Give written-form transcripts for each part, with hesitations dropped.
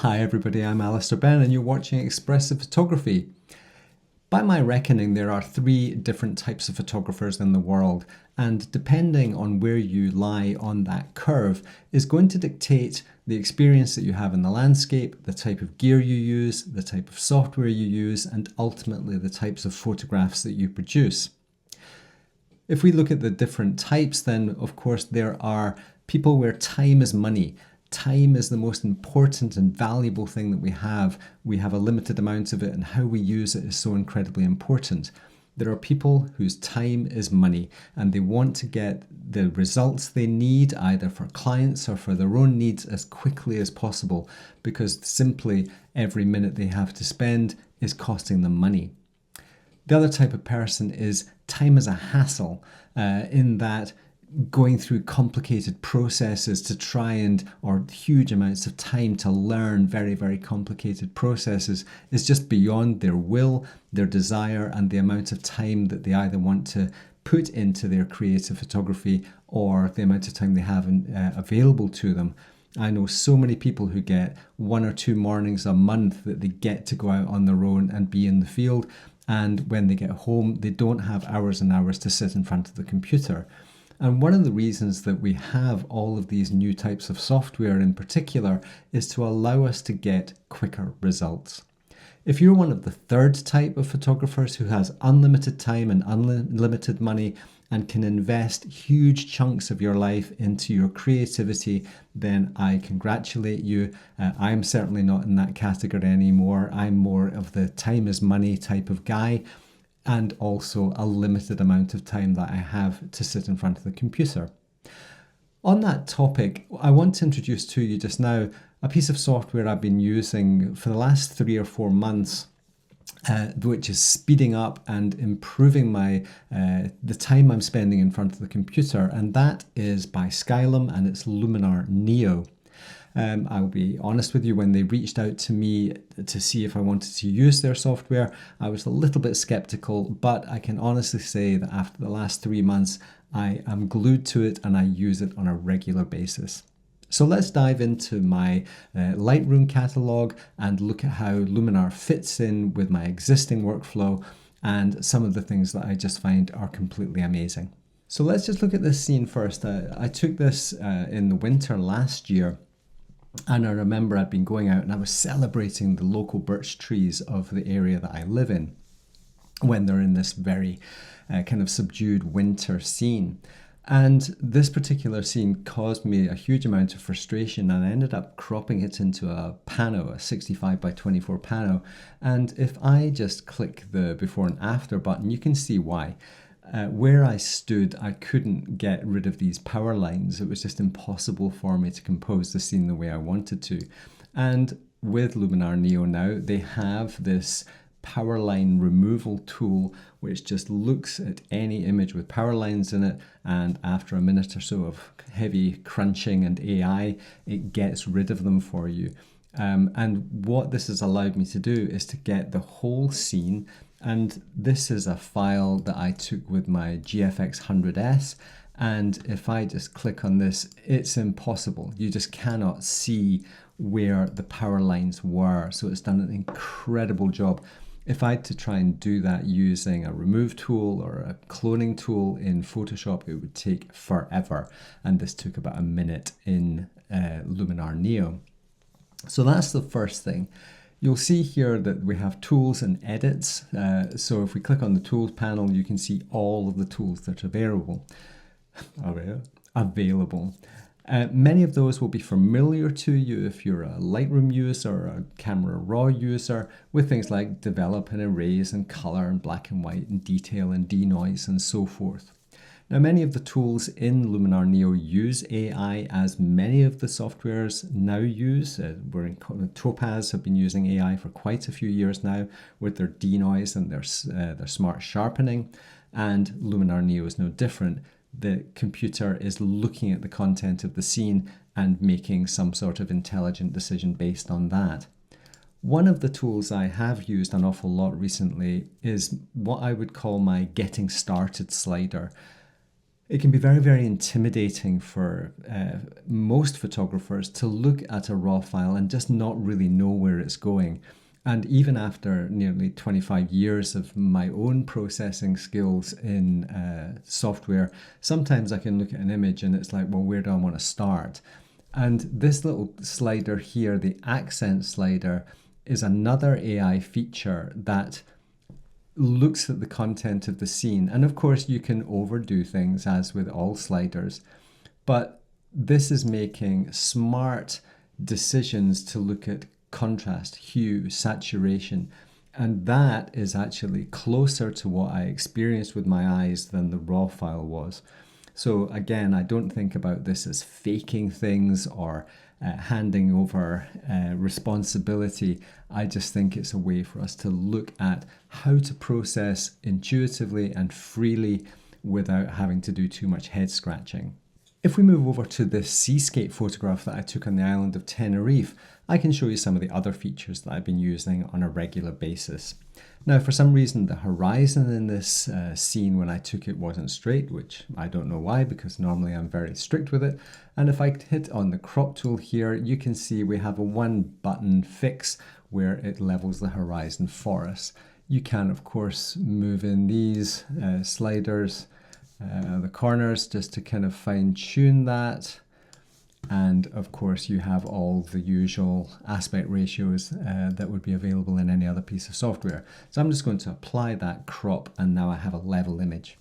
Hi everybody, I'm Alister Benn and you're watching Expressive Photography. By my reckoning, there are three different types of photographers in the world, and depending on where you lie on that curve is going to dictate the experience that you have in the landscape, the type of gear you use, the type of software you use, and ultimately the types of photographs that you produce. If we look at the different types, then of course there are people where time is money. Time is the most important and valuable thing that we have. We have a limited amount of it, and how we use it is so incredibly important. There are people whose time is money and they want to get the results they need either for clients or for their own needs as quickly as possible, because simply every minute they have to spend is costing them money. The other type of person is time as a hassle, in that going through complicated processes to try or huge amounts of time to learn very, very complicated processes is just beyond their will, their desire, and the amount of time that they either want to put into their creative photography or the amount of time they have available to them. I know so many people who get 1 or 2 mornings a month that they get to go out on their own and be in the field, and when they get home they don't have hours and hours to sit in front of the computer. And one of the reasons that we have all of these new types of software in particular is to allow us to get quicker results. If you're one of the third type of photographers who has unlimited time and unlimited money and can invest huge chunks of your life into your creativity, then I congratulate you. I'm certainly not in that category anymore. I'm more of the time is money type of guy, and also a limited amount of time that I have to sit in front of the computer. On that topic, I want to introduce to you just now a piece of software I've been using for the last 3 or 4 months, which is speeding up and improving the time I'm spending in front of the computer, and that is by Skylum, and it's Luminar Neo. I'll be honest with you, when they reached out to me to see if I wanted to use their software, I was a little bit skeptical, but I can honestly say that after the last 3 months, I am glued to it and I use it on a regular basis. So let's dive into my Lightroom catalog and look at how Luminar fits in with my existing workflow and some of the things that I just find are completely amazing. So let's just look at this scene first. I took this in the winter last year. And I remember I'd been going out and I was celebrating the local birch trees of the area that I live in when they're in this very kind of subdued winter scene. And this particular scene caused me a huge amount of frustration, and I ended up cropping it into a pano, a 65 by 24 pano. And if I just click the before and after button, you can see why. Where I stood, I couldn't get rid of these power lines. It was just impossible for me to compose the scene the way I wanted to. And with Luminar Neo now, they have this power line removal tool which just looks at any image with power lines in it, and after a minute or so of heavy crunching and AI, it gets rid of them for you. And what this has allowed me to do is to get the whole scene. And this is a file that I took with my GFX 100S. And if I just click on this, it's impossible. You just cannot see where the power lines were. So it's done an incredible job. If I had to try and do that using a remove tool or a cloning tool in Photoshop, it would take forever. And this took about a minute in Luminar Neo. So that's the first thing. You'll see here that we have tools and edits. So if we click on the tools panel, you can see all of the tools that are available. Many of those will be familiar to you if you're a Lightroom user or a Camera Raw user, with things like develop and erase and color and black and white and detail and denoise and so forth. Now, many of the tools in Luminar Neo use AI, as many of the softwares now use. Topaz have been using AI for quite a few years now with their denoise and their smart sharpening, and Luminar Neo is no different. The computer is looking at the content of the scene and making some sort of intelligent decision based on that. One of the tools I have used an awful lot recently is what I would call my getting started slider. It can be very, very intimidating for most photographers to look at a raw file and just not really know where it's going. And even after nearly 25 years of my own processing skills in software, sometimes I can look at an image and it's like, well, where do I want to start? And this little slider here, the accent slider, is another AI feature that looks at the content of the scene. And of course, you can overdo things, as with all sliders, but this is making smart decisions to look at contrast, hue, saturation, and that is actually closer to what I experienced with my eyes than the raw file was. So again, I don't think about this as faking things or handing over responsibility. I just think it's a way for us to look at how to process intuitively and freely without having to do too much head scratching. If we move over to this seascape photograph that I took on the island of Tenerife, I can show you some of the other features that I've been using on a regular basis. Now, for some reason, the horizon in this scene when I took it wasn't straight, which I don't know why, because normally I'm very strict with it. And if I hit on the crop tool here, you can see we have a one button fix where it levels the horizon for us. You can, of course, move in these sliders, the corners, just to kind of fine tune that. And of course, you have all the usual aspect ratios that would be available in any other piece of software. So I'm just going to apply that crop, and now I have a level image.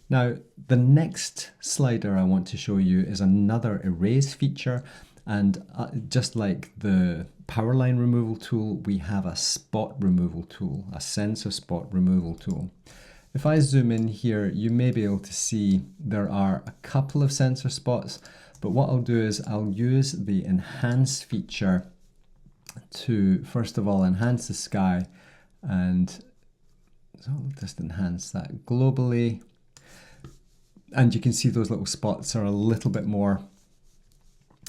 Now, the next slider I want to show you is another erase feature. And just like the power line removal tool, we have a spot removal tool, a sensor spot removal tool. If I zoom in here, you may be able to see there are a couple of sensor spots, but what I'll do is I'll use the enhance feature to, first of all, enhance the sky, and so I'll just enhance that globally. And you can see those little spots are a little bit more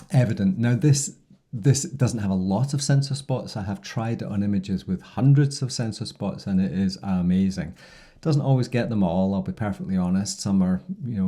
evident. Now this doesn't have a lot of sensor spots. I have tried it on images with hundreds of sensor spots, and it is amazing. Doesn't always get them all, I'll be perfectly honest. Some are,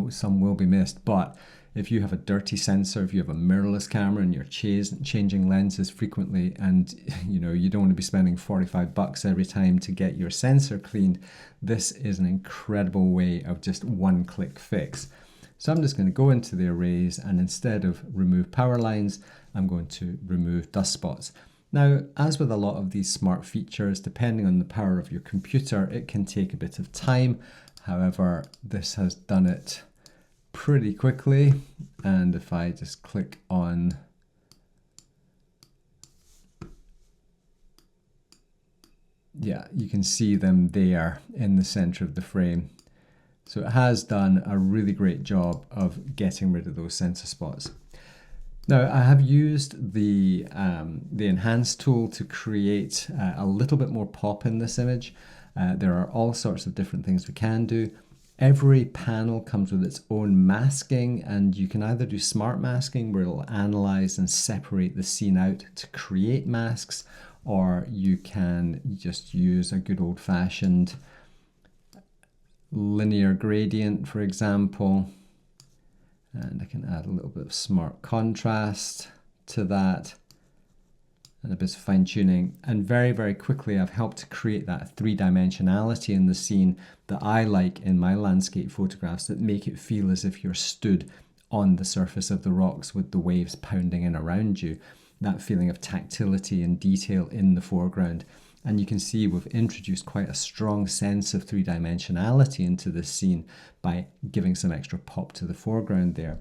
some will be missed, but if you have a dirty sensor, if you have a mirrorless camera and you're changing lenses frequently, and you don't want to be spending $45 every time to get your sensor cleaned, this is an incredible way of just one-click fix. So I'm just going to go into the arrays, and instead of remove power lines, I'm going to remove dust spots. Now, as with a lot of these smart features, depending on the power of your computer, it can take a bit of time. However, this has done it pretty quickly. And if I just click on you can see them there in the center of the frame. So it has done a really great job of getting rid of those sensor spots. Now, I have used the enhance tool to create a little bit more pop in this image. There are all sorts of different things we can do. Every panel comes with its own masking, and you can either do smart masking, where it'll analyze and separate the scene out to create masks, or you can just use a good old-fashioned linear gradient, for example. And I can add a little bit of smart contrast to that and a bit of fine tuning. And very, very quickly, I've helped to create that three-dimensionality in the scene that I like in my landscape photographs, that make it feel as if you're stood on the surface of the rocks with the waves pounding in around you. That feeling of tactility and detail in the foreground. And you can see we've introduced quite a strong sense of three-dimensionality into this scene by giving some extra pop to the foreground there.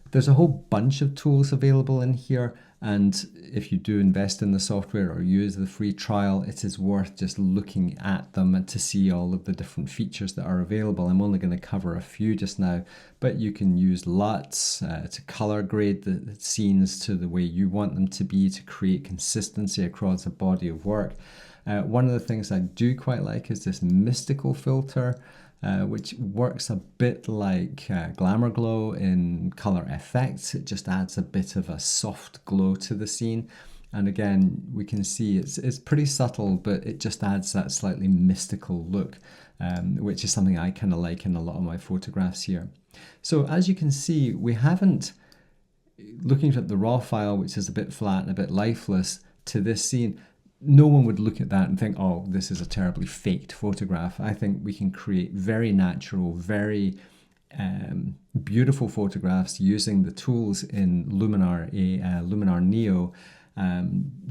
There's a whole bunch of tools available in here, and if you do invest in the software or use the free trial, it is worth just looking at them and to see all of the different features that are available. I'm only going to cover a few just now, but you can use LUTs to color grade the scenes to the way you want them to be, to create consistency across a body of work. One of the things I do quite like is this mystical filter, which works a bit like Glamour Glow in color effects. It just adds a bit of a soft glow to the scene. And again, we can see it's pretty subtle, but it just adds that slightly mystical look, which is something I kind of like in a lot of my photographs here. So as you can see, we haven't, looking at the raw file, which is a bit flat and a bit lifeless, to this scene, no one would look at that and think, oh, this is a terribly faked photograph. I think we can create very natural, very beautiful photographs using the tools in Luminar Neo,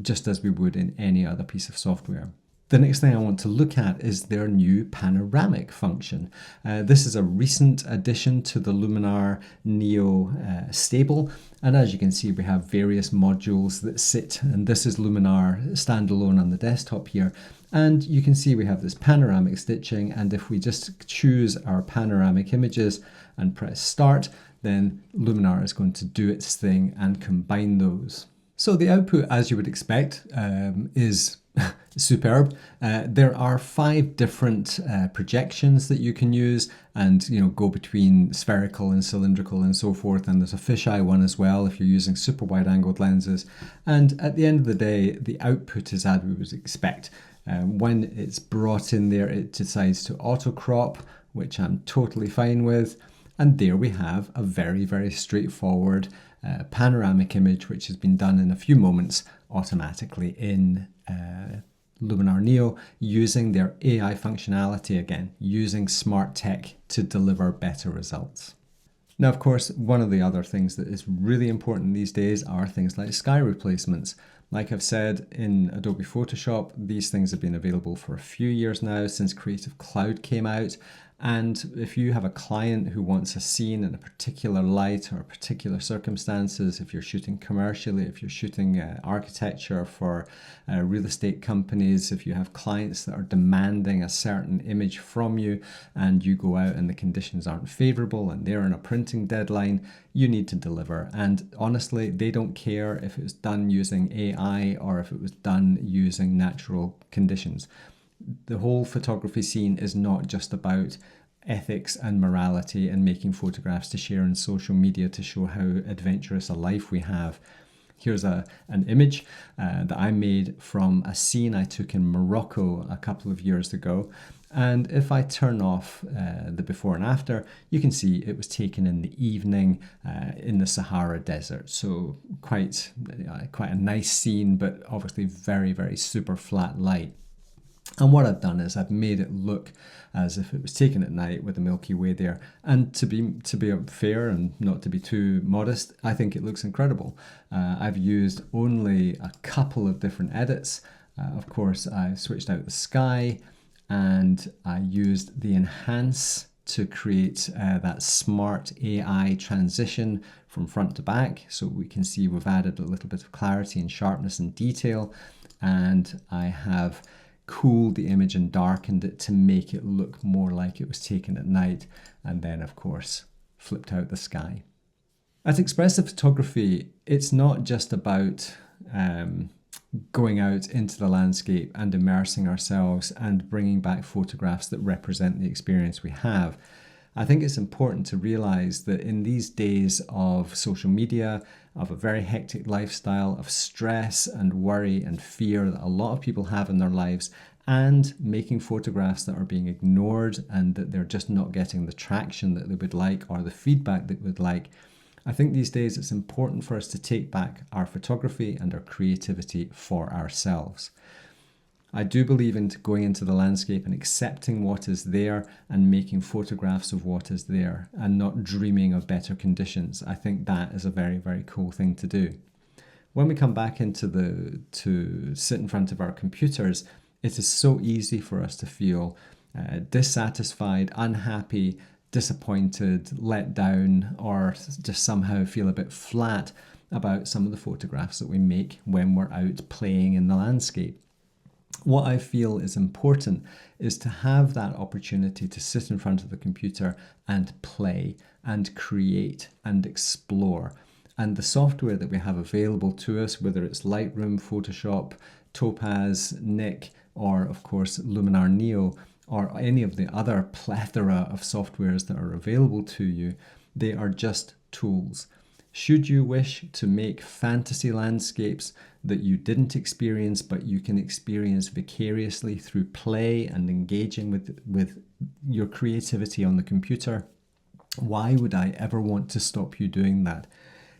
just as we would in any other piece of software. The next thing I want to look at is their new panoramic function. This is a recent addition to the Luminar Neo stable, and as you can see, we have various modules that sit, and this is Luminar standalone on the desktop here. And you can see we have this panoramic stitching, and if we just choose our panoramic images and press start, then Luminar is going to do its thing and combine those. So the output, as you would expect, is superb. There are 5 different projections that you can use, and go between spherical and cylindrical and so forth, and there's a fisheye one as well if you're using super wide angled lenses. And at the end of the day, the output is as we would expect. When it's brought in there, it decides to auto crop, which I'm totally fine with, and there we have a very, very straightforward panoramic image, which has been done in a few moments automatically in Luminar Neo, using their AI functionality, again, using smart tech to deliver better results. Now, of course, one of the other things that is really important these days are things like sky replacements. Like I've said, in Adobe Photoshop, these things have been available for a few years now, since Creative Cloud came out. And if you have a client who wants a scene in a particular light or particular circumstances, if you're shooting commercially, if you're shooting architecture for real estate companies, if you have clients that are demanding a certain image from you and you go out and the conditions aren't favorable and they're in a printing deadline, you need to deliver. And honestly, they don't care if it was done using AI or if it was done using natural conditions. The whole photography scene is not just about ethics and morality and making photographs to share on social media to show how adventurous a life we have. Here's an image that I made from a scene I took in Morocco a couple of years ago. And if I turn off the before and after, you can see it was taken in the evening in the Sahara Desert. So quite a nice scene, but obviously very, very super flat light. And what I've done is I've made it look as if it was taken at night with the Milky Way there. And to be fair and not to be too modest, I think it looks incredible. I've used only a couple of different edits. Of course, I switched out the sky and I used the enhance to create that smart AI transition from front to back. So we can see we've added a little bit of clarity and sharpness and detail. And I have cooled the image and darkened it to make it look more like it was taken at night, and then of course flipped out the sky. At Expressive Photography, it's not just about going out into the landscape and immersing ourselves and bringing back photographs that represent the experience we have. I think it's important to realize that in these days of social media, of a very hectic lifestyle, of stress and worry and fear that a lot of people have in their lives, and making photographs that are being ignored and that they're just not getting the traction that they would like or the feedback that they would like, I think these days it's important for us to take back our photography and our creativity for ourselves. I do believe in going into the landscape and accepting what is there and making photographs of what is there and not dreaming of better conditions. I think that is a very, very cool thing to do. When we come back to sit in front of our computers, it is so easy for us to feel dissatisfied, unhappy, disappointed, let down, or just somehow feel a bit flat about some of the photographs that we make when we're out playing in the landscape. What I feel is important is to have that opportunity to sit in front of the computer and play and create and explore. And the software that we have available to us, whether it's Lightroom, Photoshop, Topaz, Nik, or of course Luminar Neo, or any of the other plethora of softwares that are available to you, they are just tools. Should you wish to make fantasy landscapes that you didn't experience, but you can experience vicariously through play and engaging with your creativity on the computer. Why would I ever want to stop you doing that?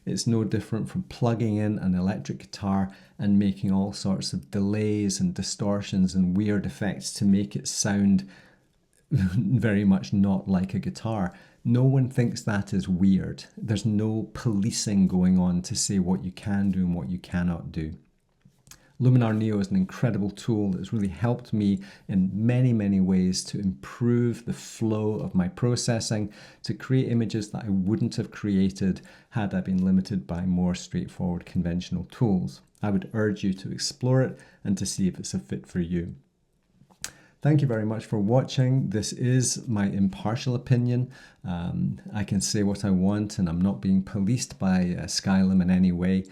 It's no different from plugging in an electric guitar and making all sorts of delays and distortions and weird effects to make it sound very much not like a guitar. No one thinks that is weird. There's no policing going on to say what you can do and what you cannot do. Luminar Neo is an incredible tool that's really helped me in many, many ways to improve the flow of my processing, to create images that I wouldn't have created had I been limited by more straightforward conventional tools. I would urge you to explore it and to see if it's a fit for you. Thank you very much for watching. This is my impartial opinion. I can say what I want and I'm not being policed by Skylum in any way.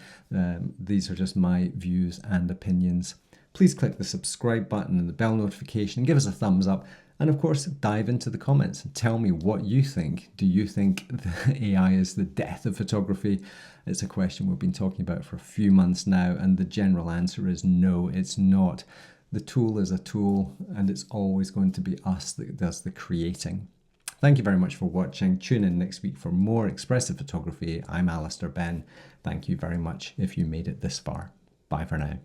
These are just my views and opinions. Please click the subscribe button and the bell notification and give us a thumbs up. And of course, dive into the comments and tell me what you think. Do you think the AI is the death of photography? It's a question we've been talking about for a few months now, and the general answer is no, it's not. The tool is a tool, and it's always going to be us that does the creating. Thank you very much for watching. Tune in next week for more expressive photography. I'm Alister Benn. Thank you very much if you made it this far. Bye for now.